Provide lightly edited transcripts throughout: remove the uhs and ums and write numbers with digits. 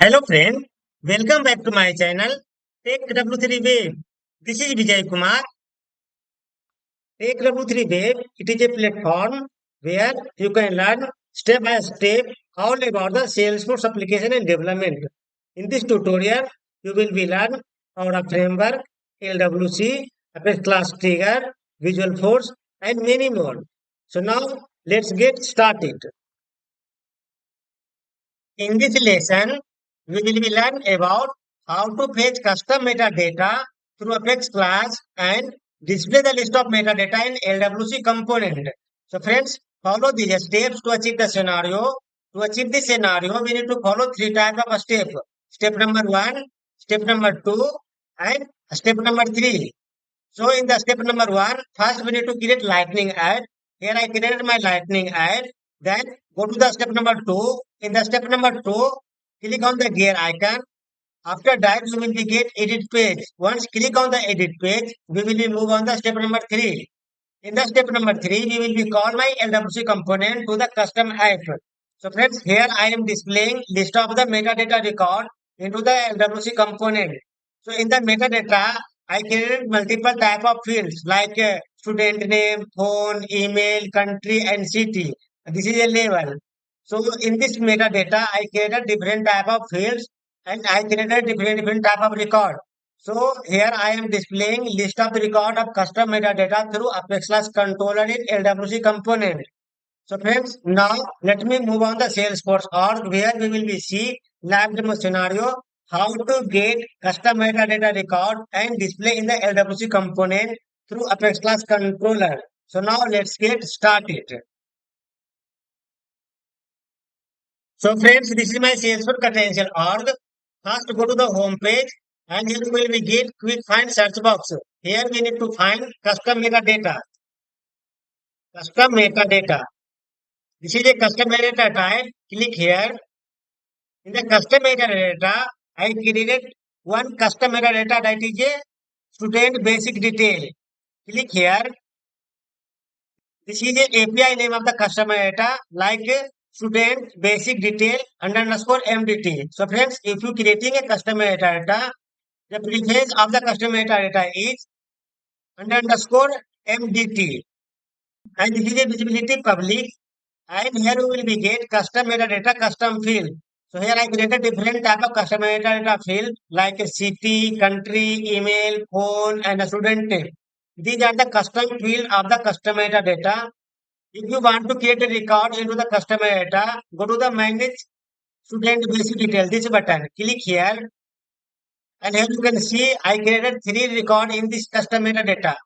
Hello friend, welcome back to my channel Take W3 Wave. This is Vijay Kumar. Take W3 Wave, it is a platform where you can learn step by step all about the Salesforce application and development. In this tutorial, you will be learn Aura framework, LWC, Apex class trigger, Visual Force, and many more. So now let's get started. In this lesson, we will be learn about how to fetch custom metadata through Apex class and display the list of metadata in LWC component. So friends, follow these steps to achieve the scenario. To achieve this scenario, we need to follow three types of step. Step number one, step number two, and step number three. So in the step number one, first we need to create lightning ad. Here I created my lightning ad. Then go to the step number two. In the step number two, click on the gear icon. After that, we will be get edit page. Once click on the edit page, we will be move on the step number three. In the step number three, we will be call my LWC component to the custom app. So friends, here I am displaying list of the metadata record into the LWC component. So in the metadata, I created multiple type of fields like student name, phone, email, country, and city. This is a label. So in this metadata, I created different type of fields and I created different type of record. So here I am displaying list of the record of custom metadata through Apex Class controller in LWC component. So friends, now let me move on the Salesforce org where we will be see live demo scenario how to get custom metadata record and display in the LWC component through Apex Class controller. So now let's get started. So friends, this is my Salesforce credential org. First go to the home page and here we will be get quick find search box. Here we need to find custom metadata. Custom metadata. This is a custom metadata type. Click here. In the custom metadata, I created one custom metadata that is a student basic detail. Click here. This is a API name of the custom metadata like student basic detail underscore MDT. So friends, if you creating a custom metadata, the prefix of the custom metadata is underscore MDT. And this is a visibility public. And here we will be get custom metadata custom field. So here I created different type of custom metadata field like a city, country, email, phone, and a student name. These are the custom field of the custom metadata. If you want to create a record into the custom metadata, go to the manage student basic detail. This button. Click here. And here you can see I created three record in this custom metadata.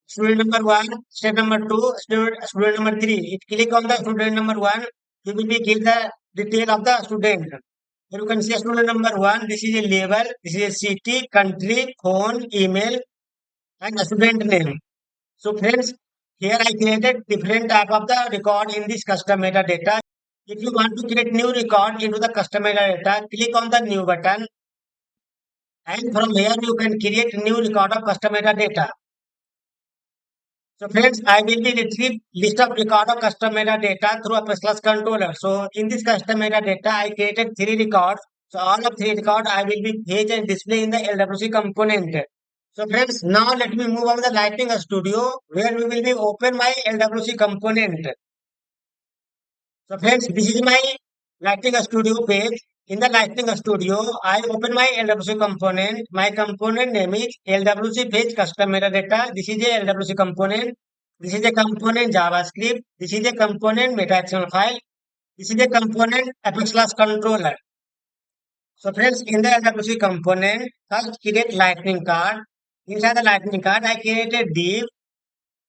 Student number one, step number two, student number three. If click on the student number one, you will be give the detail of the student. Here you can see student number one. This is a label. This is a city, country, phone, email, and a student name. So friends, here I created different type of the record in this custom metadata. If you want to create new record into the custom metadata, click on the new button. And from here you can create new record of custom metadata. So friends, I will be retrieve list of record of custom metadata through a plus controller. So in this custom metadata, I created three records. So all of three records I will be page and display in the LWC component. So friends, now let me move on the Lightning Studio where we will be open my LWC component. So friends, this is my Lightning Studio page. In the Lightning Studio, I open my LWC component. My component name is LWC page custom metadata. This is a LWC component. This is a component JavaScript. This is a component meta.xml file. This is a component Apex class controller. So friends, in the LWC component, first create lightning card. Inside the lightning card, I created div.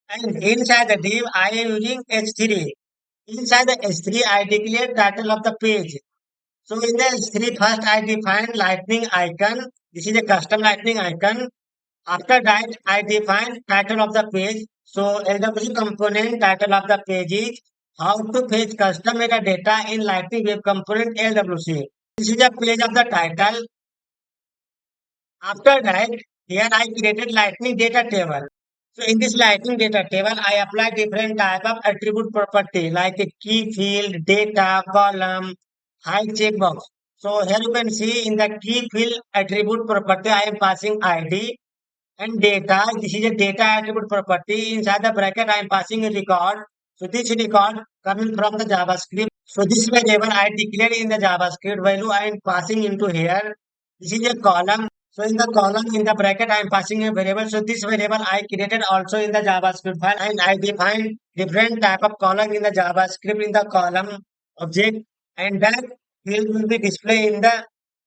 And inside the div, I am using H3. Inside the H3, I declare title of the page. So in the S3 first I define lightning icon. This is a custom lightning icon. After that I define title of the page. So LWC component title of the page is how to fetch custom metadata in lightning web component LWC. This is a page of the title. After that here I created lightning data table. So in this lightning data table I apply different type of attribute property like a key field, data, column, high checkbox. So here you can see in the key field attribute property, I am passing ID and data. This is a data attribute property. Inside the bracket, I am passing a record. So this record coming from the JavaScript. So this variable I declared in the JavaScript value I am passing into here. This is a column. So in the column in the bracket I am passing a variable. So this variable I created also in the JavaScript file, and I define different type of column in the JavaScript in the column object, and that field will be displayed in the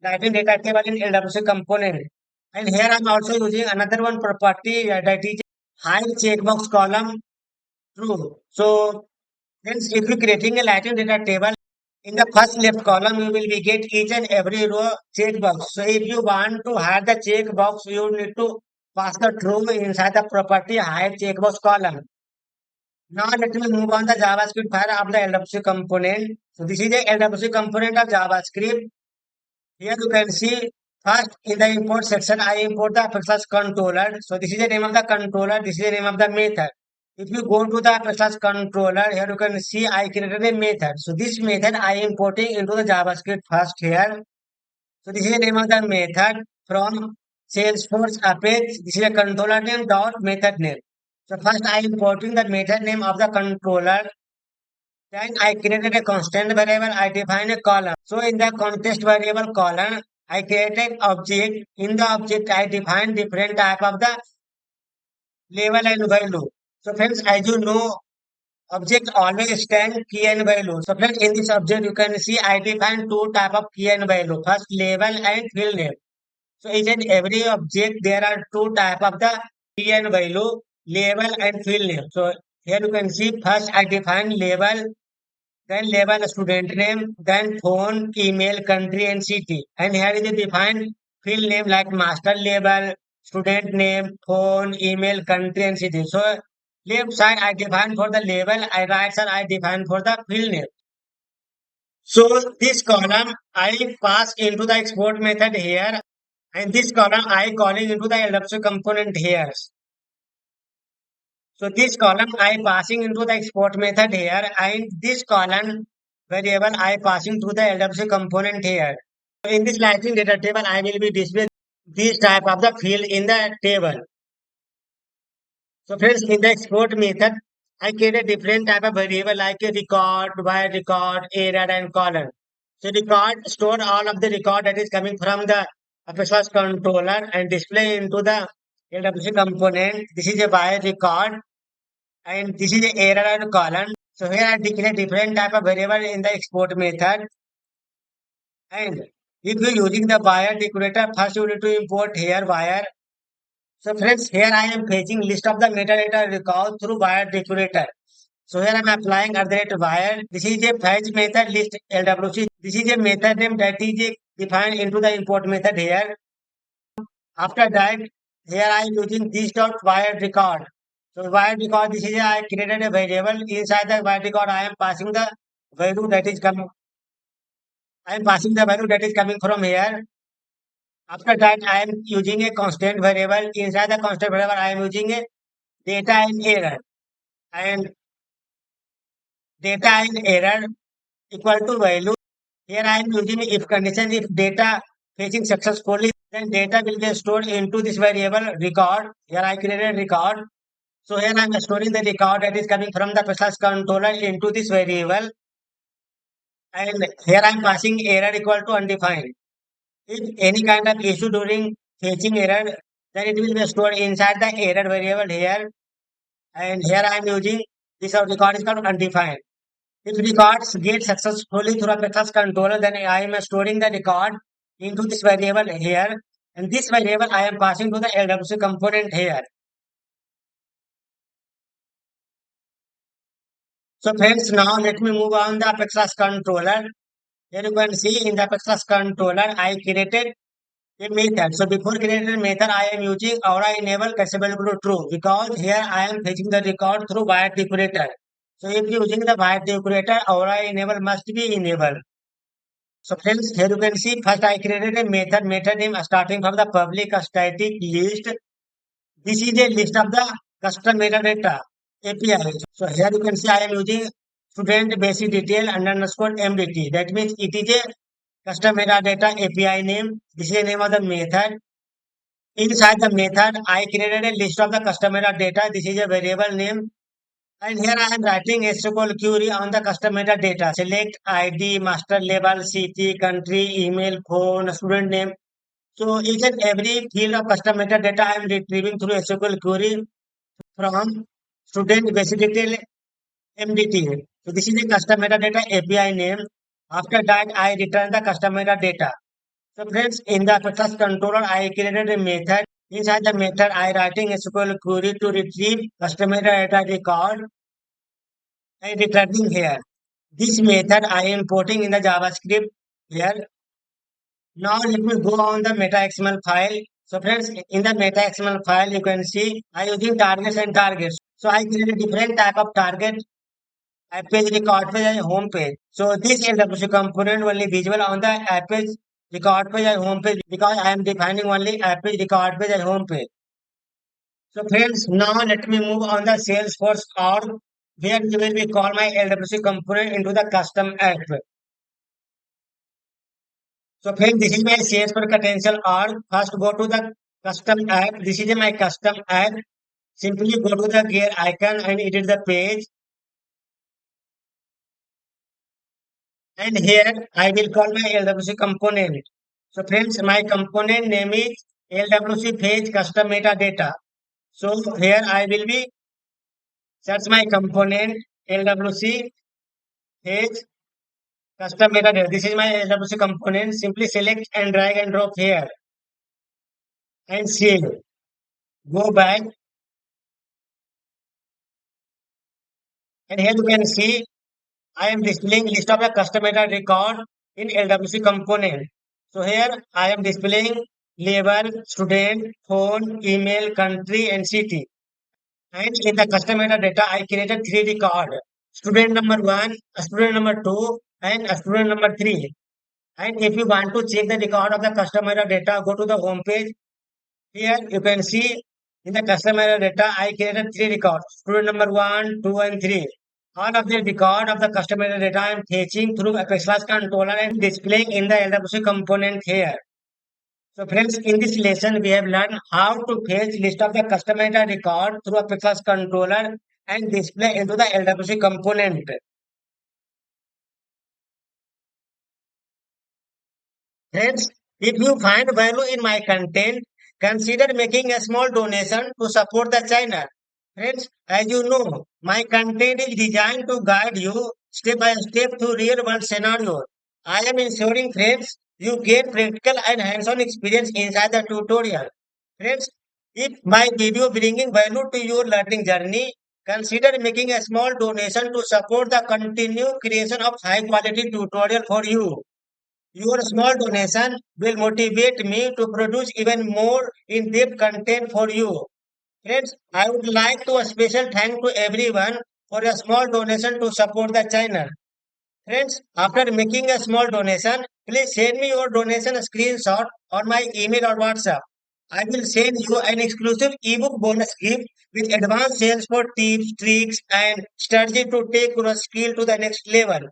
Lightning data table in LWC component. And here I'm also using another one property that is hide checkbox column true. So hence if you creating a Lightning data table, in the first left column you will be get each and every row checkbox. So if you want to hide the checkbox, you need to pass the true inside the property hide checkbox column. Now let me move on the JavaScript file of the LWC component. So this is the LWC component of JavaScript. Here you can see first in the import section, I import the Apex controller. So this is the name of the controller. This is the name of the method. If you go to the Apex controller, here you can see I created a method. So this method I importing into the JavaScript first here. So this is the name of the method from Salesforce Apex. This is a controller name dot method name. So first I importing the method name of the controller. Then I created a constant variable, I define a column. So in the context variable column, I created object. In the object, I define different type of the label and value. So friends, as you know, object always stand key and value. So friends, in this object, you can see I define two type of key and value. First, label and field name. So each and every object, there are two type of the key and value, label and field name. So here you can see first I define label, then label student name, then phone, email, country, and city. And here is a defined field name like master label, student name, phone, email, country, and city. So left side I define for the label, I right side I define for the field name. So this column I pass into the export method here, and this column I calling into the LWC component here. So this column I passing into the export method here, and this column variable I passing to the LWC component here. So in this Lightning data table, I will be displaying this type of the field in the table. So friends, in the export method, I create a different type of variable like a record, wire record, error, and column. So record store all of the record that is coming from the Apex controller and display into the LWC component. This is a wire record, and this is the error and column. So here I declare different type of variable in the export method. And if you're using the wire decorator, first you need to import here wire. So friends, here I am fetching list of the metadata record through wire decorator. So here I am applying @wire. This is a fetch method list LWC. This is a method name that is defined into the import method here. After that, here I am using this dot wire record. So wire record, this is I created a variable. Inside the wire record, I am passing the value that is coming. I am passing the value that is coming from here. After that, I am using a constant variable. Inside the constant variable, I am using a data and error. And data and error equal to value. Here I am using if condition. If data fetching successfully, then data will get stored into this variable record. Here I created record. So here I am storing the record that is coming from the process controller into this variable. And here I am passing error equal to undefined. If any kind of issue during fetching error, then it will be stored inside the error variable here. And here I am using this record is called undefined. If records get successfully through a process controller, then I am storing the record into this variable here. And this variable I am passing to the LWC component here. So friends, now let me move on the Apex controller. Here you can see in the Apex controller, I created a method. So before creating a method, I am using Aura enable accessible to true because here I am fetching the record through wire decorator. So if using the wire decorator, Aura enable must be enabled. So friends, here you can see first I created a method name starting from the public static list. This is a list of the custom metadata API. So here you can see I am using student basic detail underscore MDT. That means it is a custom metadata API name. This is the name of the method. Inside the method, I created a list of the custom metadata. This is a variable name. And here I am writing SQL query on the custom metadata. Select ID, master label, city, country, email, phone, student name. So each and every field of custom metadata I am retrieving through SQL query from student basic detail MDT. So this is the custom metadata API name. After that, I return the custom metadata. So friends, in the process controller, I created a method. Inside the method, I writing a SQL query to retrieve custom metadata record and returning here. This method I am importing in the JavaScript here. Now let me go on the meta XML file. So friends, in the meta XML file, you can see I using targets and targets. So I create a different type of target, app page, record page, and home page. So this LWC component only visible on the app page, record page, and home page because I am defining only app page, record page, and home page. So friends, now let me move on the Salesforce org where we will be call my LWC component into the custom app. So friends, this is my Salesforce potential org. First go to the custom app. This is my custom app. Simply go to the gear icon and edit the page. And here I will call my LWC component. So friends, my component name is LWC page custom metadata. So here I will be search my component LWC page custom metadata. This is my LWC component. Simply select and drag and drop here and save. Go back and here you can see I am displaying list of the custom metadata record in LWC component. So here I am displaying label, student, phone, email, country, and city. And in the custom metadata, I created three record: student number one, a student number two, and a student number three. And if you want to check the record of the custom metadata, go to the home page. Here you can see in the custom metadata, I created three records: student number one, two, and three. All of the record of the customer data I am fetching through Apex Class controller and displaying in the LWC component here. So friends, in this lesson, we have learned how to fetch list of the customer data record through Apex Class controller and display into the LWC component. Friends, if you find value in my content, consider making a small donation to support the channel. Friends, as you know, my content is designed to guide you step by step through real world scenarios. I am ensuring, friends, you get practical and hands-on experience inside the tutorial. Friends, if my video bringing value to your learning journey, consider making a small donation to support the continued creation of high quality tutorial for you. Your small donation will motivate me to produce even more in-depth content for you. Friends, I would like to a special thank to everyone for a small donation to support the channel. Friends, after making a small donation, please send me your donation screenshot on my email or WhatsApp. I will send you an exclusive ebook bonus gift with advanced sales for tips, tricks, and strategy to take your skill to the next level.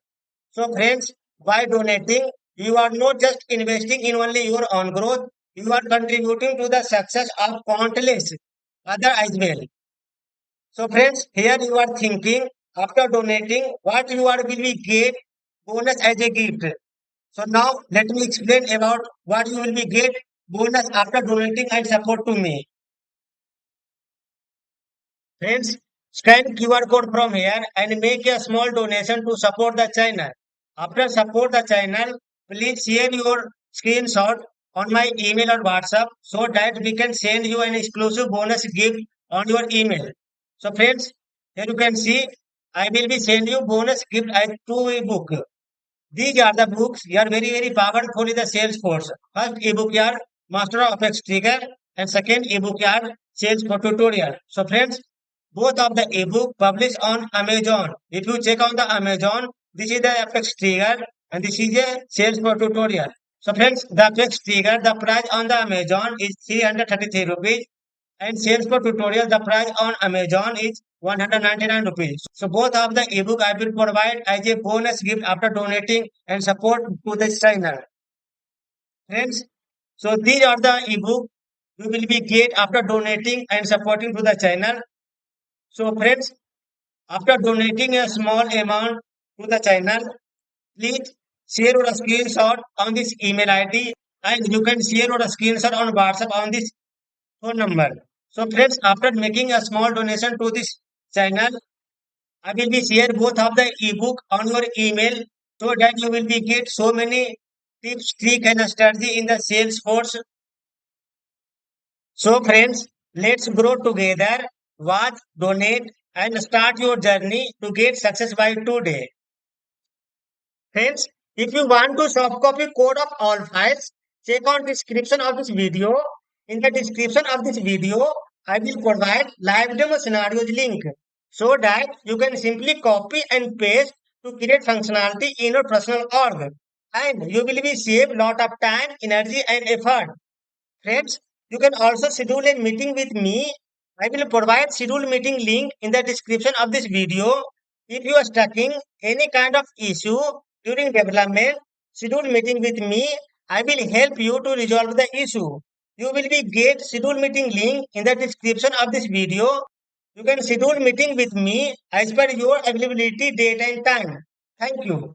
So, friends, by donating, you are not just investing in only your own growth, you are contributing to the success of countless other as well. So, friends, here you are thinking after donating what you are will be get bonus as a gift. So now let me explain about what you will be get bonus after donating and support to me. Friends, scan QR code from here and make a small donation to support the channel. After support the channel, please share your screenshot on my email or WhatsApp so that we can send you an exclusive bonus gift on your email. So friends, here you can see I will be send you bonus gift as two ebook. These are the books you are very powerful in the sales force. First ebook you are Master of Apex Trigger and second ebook you are Sales for Tutorial. So friends, both of the ebook published on Amazon. If you check on the Amazon, this is the Apex Trigger and this is a Sales for Tutorial. So friends, the Apex Trigger, the price on the Amazon is 333 rupees and sales for tutorial, the price on Amazon is 199 rupees. So both of the ebook I will provide as a bonus gift after donating and support to this channel. Friends, so these are the ebook you will be get after donating and supporting to the channel. So friends, after donating a small amount to the channel, please share your screenshot on this email ID, and you can share your screenshot on WhatsApp on this phone number. So friends, after making a small donation to this channel, I will be share both of the ebook on your email so that you will be get so many tips, trick and strategy in the Salesforce. So friends, let's grow together, watch, donate and start your journey to get success by today. Friends, if you want to soft copy code of all files, check on description of this video. In the description of this video, I will provide live demo scenarios link so that you can simply copy and paste to create functionality in your personal org. And you will be save lot of time, energy and effort. Friends, you can also schedule a meeting with me. I will provide schedule meeting link in the description of this video. If you are stuck in any kind of issue during development, schedule meeting with me. I will help you to resolve the issue. You will be get schedule meeting link in the description of this video. You can schedule meeting with me as per your availability date and time. Thank you.